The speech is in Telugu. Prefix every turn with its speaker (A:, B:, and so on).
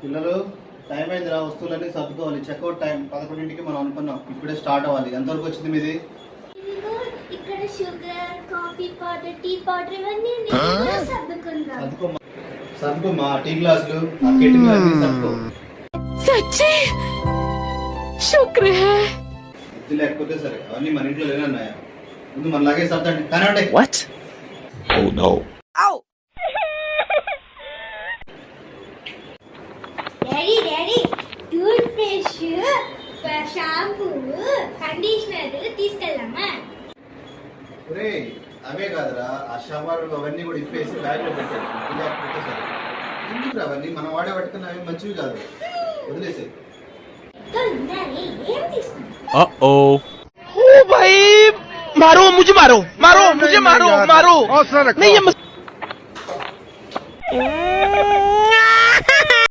A: పిల్లలు టైం అయిందిరా, వస్తువులన్నీ సర్దుకోవాలి. చెక్అవుట్ టైం 11కి మనం అనుకున్నాం. ఇప్పుడే స్టార్ట్ అవ్వాలి. ఎంతవరకు వచ్చింది మీది?
B: ఇక్కడ sugar, coffee powder, tea powder ఇవన్నీ
A: సర్దుకోమ్మా. టీ గ్లాసులు, ఆ కెటిల్ అన్నీ సర్దుకో.
C: సచ్చి శుక్ర హై.
A: బుద్ధి లేకపోతే సరే, అవన్నీ మన ఇంట్లో లేనన్నాయా? ముందు మనలాగే సర్దండి. కానివ్వండి.
D: What? Oh no.
B: Daddy toothbrush, shampoo, conditioner తీసుకెళ్ళామా?
A: ఒరేయ్, అవే కాదురా, ఆ షవర్ అవన్నీ కూడా ఇప్పేసి బ్యాగ్ లో పెట్టారు. లేకపోతే సరే, ఎందుకు అవన్నీ మనం వాడే పట్టుకున్న అవి మంచివి కాదు, వదిలేసే.
B: ఏం తీసుకున్నా?
D: Uh-oh.
E: ओ भाई मारो मुझे मारो मारो मुझे मारो मारो नहीं ये